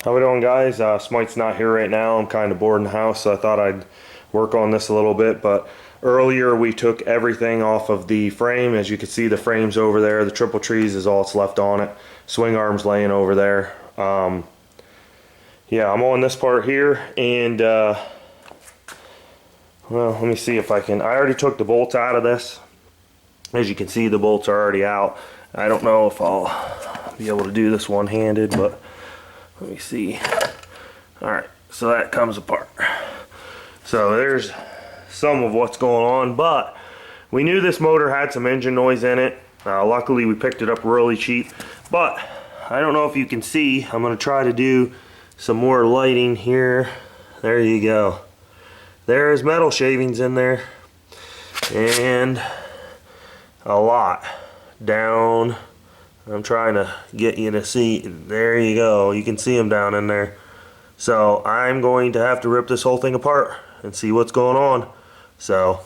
How we doing, guys? Smite's not here right now. I'm kind of bored in the house, so I thought I'd work on this a little bit. But earlier we took everything off of the frame. As you can see, the frame's over there. The triple trees is all that's left on it. Swing arm's laying over there. Yeah, I'm on this part here, and well, let me see if I can. I already took the bolts out of this. As you can see, the bolts are already out. I don't know if I'll be able to do this one-handed, but let me see. Alright, so that comes apart. So there's some of what's going on, but we knew this motor had some engine noise in it. Luckily we picked it up really cheap, but I don't know if you can see. I'm going to try to do some more lighting here. There you go. There's metal shavings in there, and a lot down. I'm trying to get you to see. There you go. You can see them down in there. So I'm going to have to rip this whole thing apart and see what's going on. So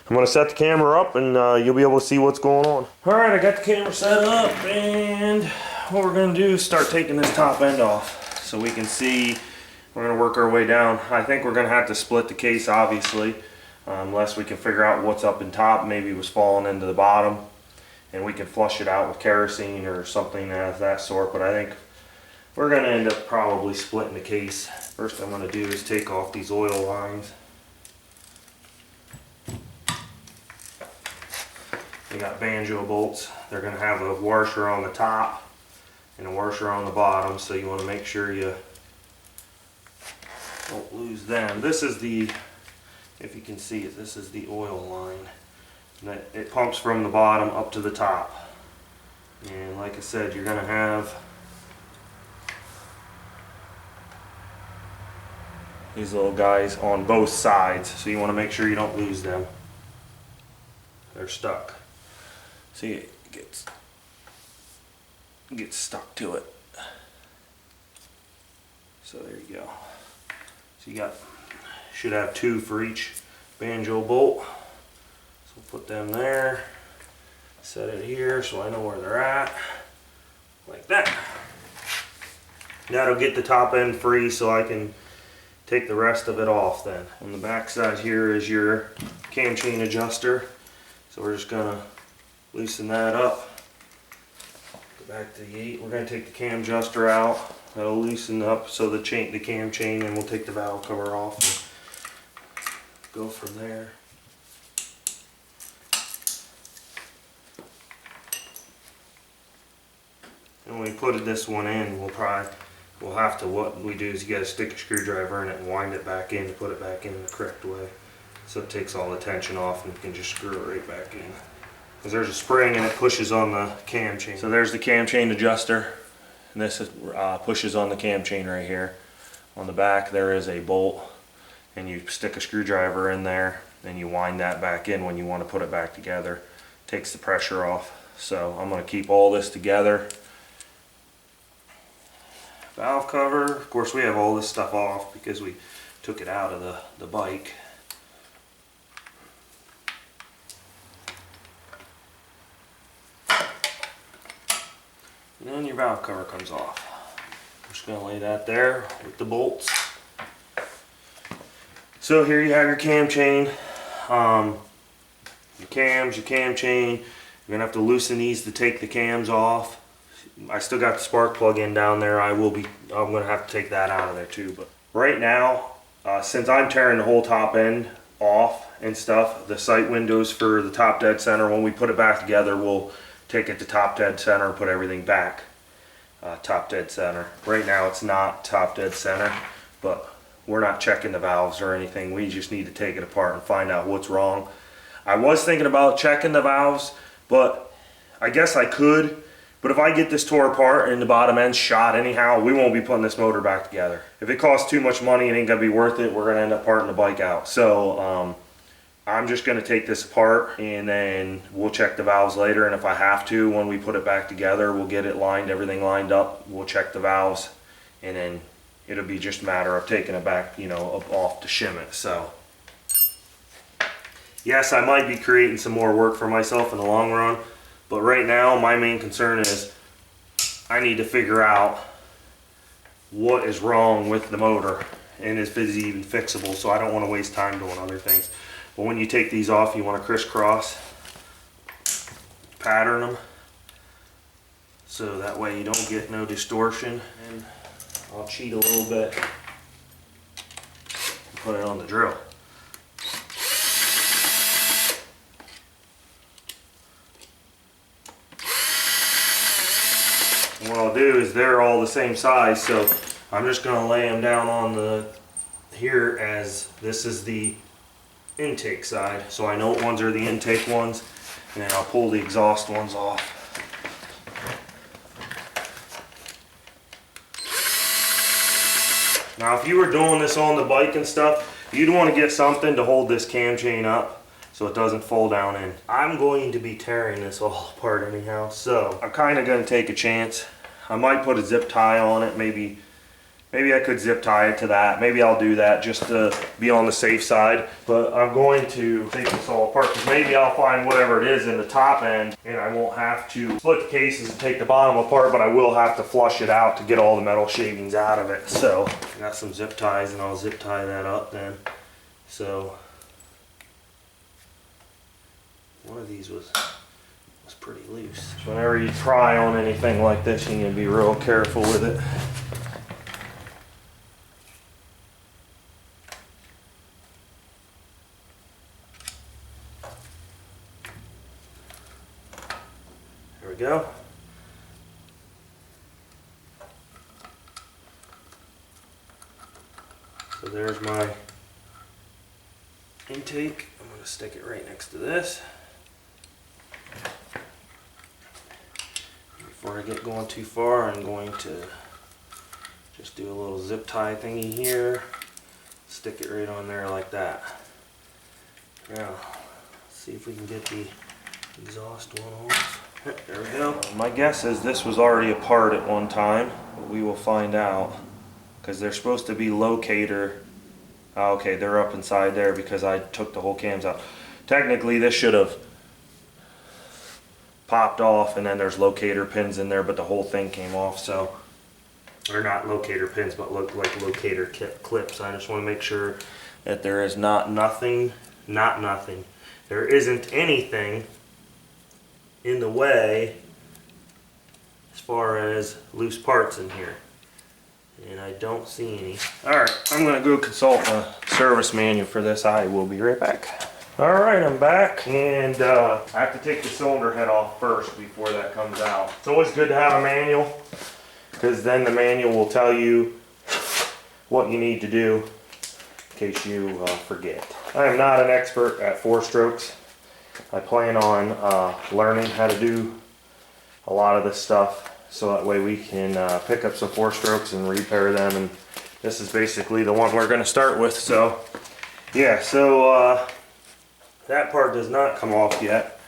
I'm going to set the camera up, and you'll be able to see what's going on. Alright, I got the camera set up, and what we're going to do is start taking this top end off so we can see. We're going to work our way down. I think we're going to have to split the case, obviously, unless we can figure out what's up in top. Maybe it was falling into the bottom, and we can flush it out with kerosene or something of that sort. But I think we're going to end up probably splitting the case. First thing I'm going to do is take off these oil lines. We got banjo bolts. They're going to have a washer on the top and a washer on the bottom, so you want to make sure you don't lose them. This is the, if you can see it, this is the oil line. It pumps from the bottom up to the top, and like I said, you're going to have these little guys on both sides, so you want to make sure you don't lose them. They're stuck. See, it gets stuck to it. So there you go. So you should have two for each banjo bolt. So put them there, set it here so I know where they're at, like that. That'll get the top end free so I can take the rest of it off then. On the back side here is your cam chain adjuster. So we're just gonna loosen that up. Go back to the 8. We're gonna take the cam adjuster out. That'll loosen up so the cam chain, and we'll take the valve cover off and go from there. And when we put this one in, we'll have to, what we do is you gotta stick a screwdriver in it and wind it back in to put it back in the correct way. So it takes all the tension off, and you can just screw it right back in. Because there's a spring and it pushes on the cam chain. So there's the cam chain adjuster, and this is, pushes on the cam chain right here. On the back there is a bolt, and you stick a screwdriver in there, and you wind that back in when you want to put it back together. Takes the pressure off. So I'm going to keep all this together. Valve cover, of course we have all this stuff off because we took it out of the bike. And then your valve cover comes off. I'm just going to lay that there with the bolts. So here you have your cam chain, your cams, your cam chain. You're going to have to loosen these to take the cams off. I still got the spark plug in down there. I'm going to have to take that out of there too. But right now, since I'm tearing the whole top end off and stuff, the sight windows for the top dead center, when we put it back together, we'll take it to top dead center and put everything back top dead center. Right now it's not top dead center, but we're not checking the valves or anything. We just need to take it apart and find out what's wrong. I was thinking about checking the valves, but I guess I could. But if I get this tore apart and the bottom end's shot anyhow, we won't be putting this motor back together. If it costs too much money, it ain't gonna be worth it. We're gonna end up parting the bike out. So I'm just gonna take this apart, and then we'll check the valves later. And if I have to, when we put it back together, we'll get it lined, everything lined up. We'll check the valves, and then it'll be just a matter of taking it back, you know, off to shim it. So yes, I might be creating some more work for myself in the long run. But right now, my main concern is I need to figure out what is wrong with the motor and if it's even fixable, so I don't want to waste time doing other things. But when you take these off, you want to crisscross pattern them so that way you don't get no distortion. And I'll cheat a little bit and put it on the drill. And what I'll do is they're all the same size, so I'm just going to lay them down on the here as this is the intake side, so I know what ones are the intake ones, and then I'll pull the exhaust ones off. Now if you were doing this on the bike and stuff, you'd want to get something to hold this cam chain up so it doesn't fall down in. I'm going to be tearing this all apart anyhow, so I'm kind of going to take a chance. I might put a zip tie on it, maybe I could zip tie it to that. Maybe I'll do that just to be on the safe side. But I'm going to take this all apart because maybe I'll find whatever it is in the top end and I won't have to split the cases and take the bottom apart, but I will have to flush it out to get all the metal shavings out of it. So I got some zip ties and I'll zip tie that up then. So one of these was pretty loose. So whenever you try on anything like this, you need to be real careful with it. There we go. So there's my intake. I'm going to stick it right next to this. Before I get going too far, I'm going to just do a little zip tie thingy here. Stick it right on there like that. Now, let's see if we can get the exhaust one off. There we go. My guess is this was already apart at one time, but we will find out. Because they're supposed to be locator. Oh, okay, they're up inside there because I took the whole cams out. Technically, this should have popped off, and then there's locator pins in there, but the whole thing came off. So, or not locator pins, but look like locator clips. I just want to make sure that there is nothing. There isn't anything in the way as far as loose parts in here. And I don't see any. Alright, I'm going to go consult the service manual for this. I will be right back. Alright, I'm back, and I have to take the cylinder head off first before that comes out. It's always good to have a manual, because then the manual will tell you what you need to do in case you forget. I am not an expert at 4-strokes. I plan on learning how to do a lot of this stuff, so that way we can pick up some 4-strokes and repair them. And this is basically the one we're going to start with. So yeah, so that part does not come off yet,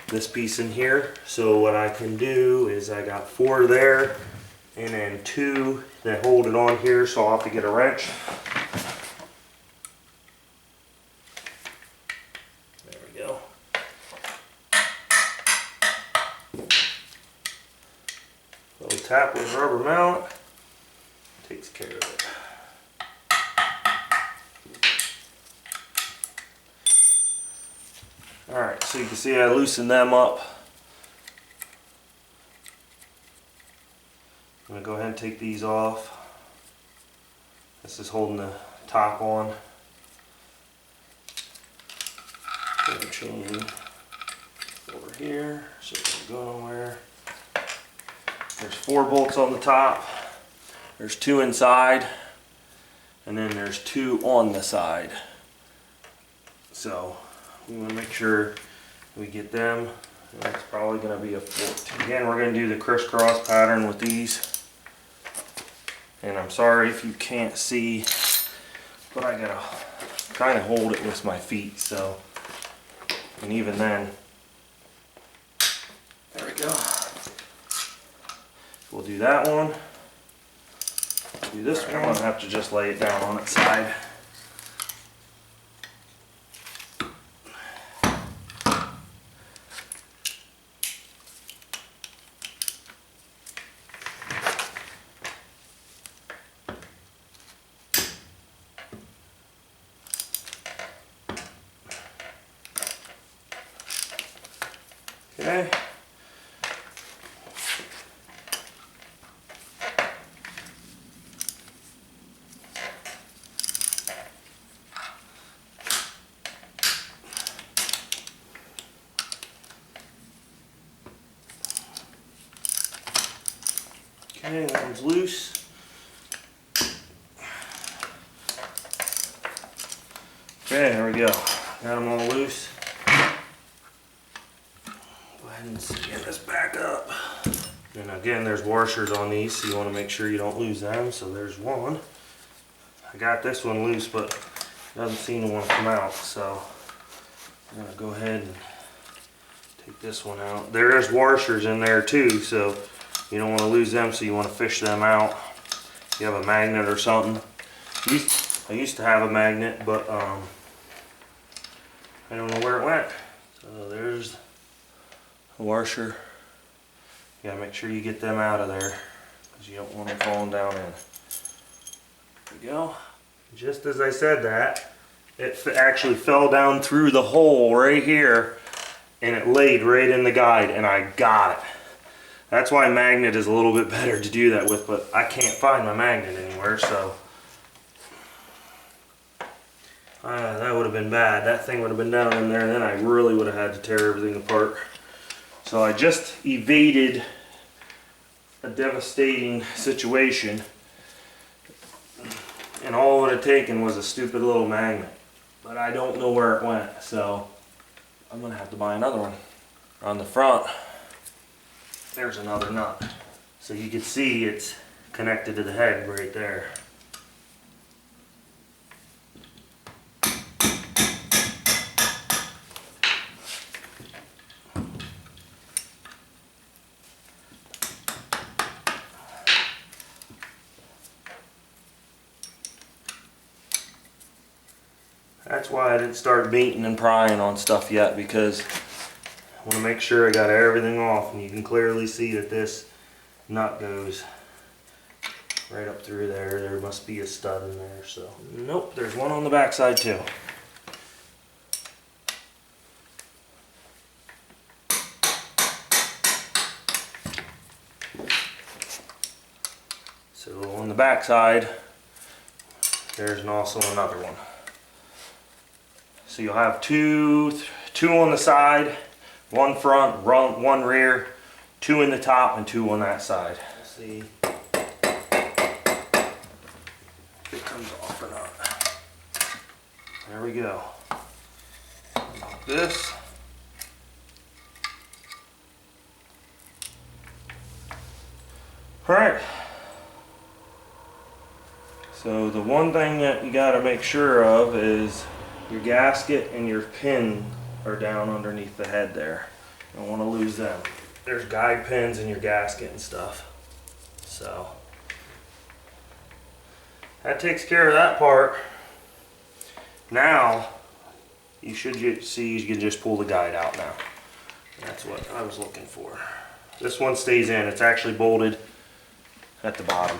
this piece in here. So what I can do is I got 4 there and then 2 that hold it on here, so I'll have to get a wrench. There we go. Little tap with rubber mount takes care of it. Alright, so you can see I loosened them up. I'm going to go ahead and take these off. This is holding the top on. Put the chain over here so it doesn't go nowhere. There's 4 bolts on the top. There's 2 inside. And then there's 2 on the side. So we want to make sure we get them. That's probably going to be a 14. Again, we're going to do the crisscross pattern with these. And I'm sorry if you can't see, but I gotta kind of hold it with my feet. So, and even then, there we go. We'll do that one. Do this one. I'm gonna have to just lay it down on its side. Okay. Okay, that one's loose. Okay, there we go. Got them all loose. Go ahead and get this back up. And again, there's washers on these, so you want to make sure you don't lose them. So there's one. I got this one loose, but it doesn't seem to want to come out. So I'm going to go ahead and take this one out. There's washers in there too, so you don't want to lose them, so you want to fish them out. If you have a magnet or something. I used to have a magnet, but I don't know where it went. So there's a washer. You gotta make sure you get them out of there, because you don't want them falling down in. There we go. Just as I said that, it actually fell down through the hole right here, and it laid right in the guide, and I got it. That's why magnet is a little bit better to do that with, but I can't find my magnet anywhere, so that would have been bad. That thing would have been down in there, and then I really would have had to tear everything apart. So I just evaded a devastating situation, and all it would have taken was a stupid little magnet. But I don't know where it went, so I'm gonna have to buy another one. On the front, there's another nut. So you can see it's connected to the head right there. That's why I didn't start beating and prying on stuff yet, because I want to make sure I got everything off, and you can clearly see that this nut goes right up through there. There must be a stud in there, so. Nope, there's one on the back side too. So on the back side, there's also another one. So you'll have two on the side, one front, one rear, two in the top, and two on that side. Let's see if it comes off or not. There we go. Like this. All right. So the one thing that you got to make sure of is your gasket and your pin are down underneath the head there. You don't want to lose them. There's guide pins in your gasket and stuff. So that takes care of that part. Now you should see you can just pull the guide out now. That's what I was looking for. This one stays in. It's actually bolted at the bottom.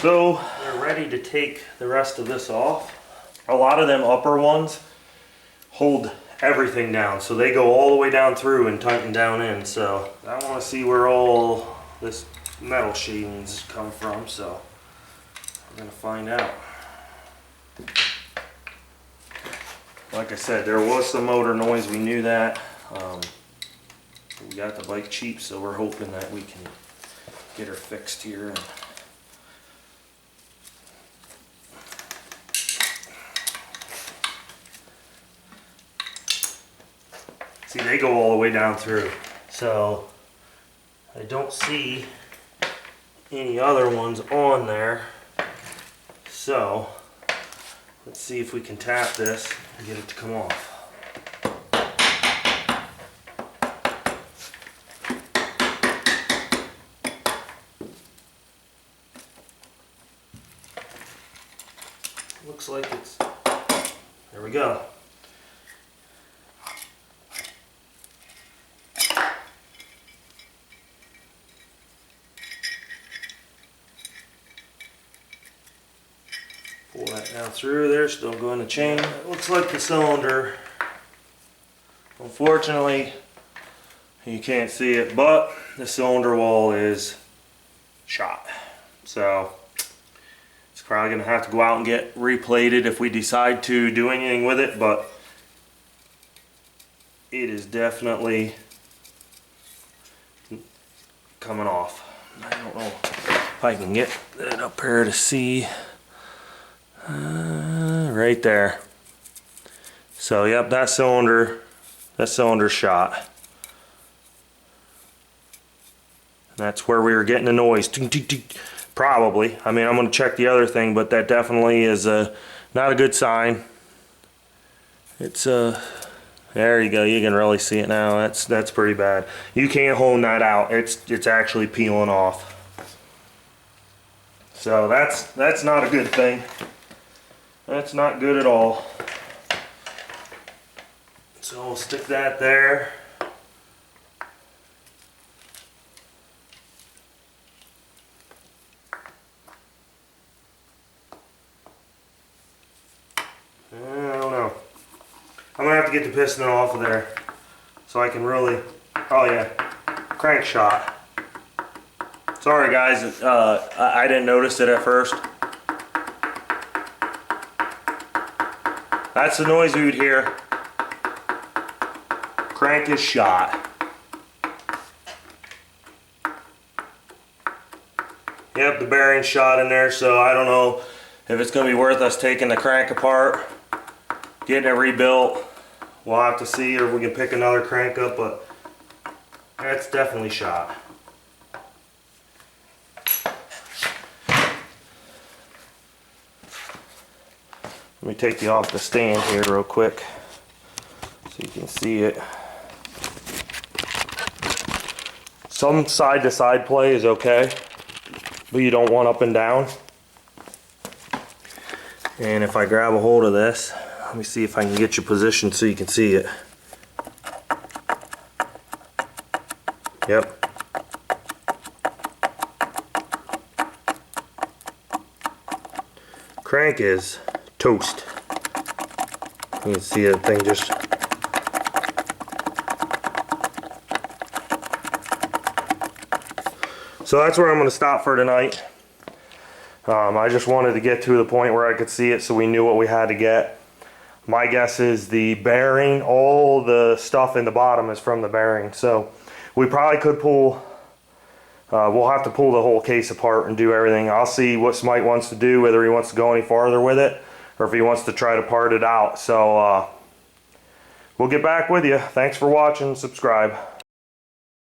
So we're ready to take the rest of this off. A lot of them upper ones hold everything down, so they go all the way down through and tighten down in. So I want to see where all this metal sheathings come from, so we're going to find out. Like I said, there was some motor noise, we knew that. We got the bike cheap, so we're hoping that we can get her fixed here. See, they go all the way down through, so I don't see any other ones on there. So let's see if we can tap this and get it to come off. Looks like it's, there we go. Pull that down through there, still going to chain. It looks like the cylinder, Unfortunately, you can't see it, but the cylinder wall is shot. So it's probably going to have to go out and get replated if we decide to do anything with it, but it is definitely coming off. I don't know if I can get it up here to see. Right there. So yep, that cylinder's shot. That's where we were getting the noise. Probably. I mean, I'm going to check the other thing, but that definitely is not a good sign. It's there you go. You can really see it now. That's pretty bad. You can't hone that out. It's actually peeling off. So that's not a good thing. That's not good at all. So we'll stick that there. I don't know. I'm gonna have to get the piston off of there so I can really, oh yeah, crank shot. Sorry guys, I didn't notice it at first. That's the noise we would hear. Crank is shot. Yep, the bearing's shot in there, so I don't know if it's going to be worth us taking the crank apart, getting it rebuilt. We'll have to see, or we can pick another crank up, but that's definitely shot. Let me take you off the stand here real quick so you can see it. Some side-to-side play is okay, but you don't want up and down. And if I grab a hold of this, let me see if I can get you positioned so you can see it. Yep. Crank is toast. You can see the thing just so that's where I'm going to stop for tonight. I just wanted to get to the point where I could see it so we knew what we had to get. My guess is the bearing, all the stuff in the bottom is from the bearing. So we probably could pull, we'll have to pull the whole case apart and do everything. I'll see what Smite wants to do, whether he wants to go any farther with it or if he wants to try to part it out. So we'll get back with you. Thanks for watching. Subscribe.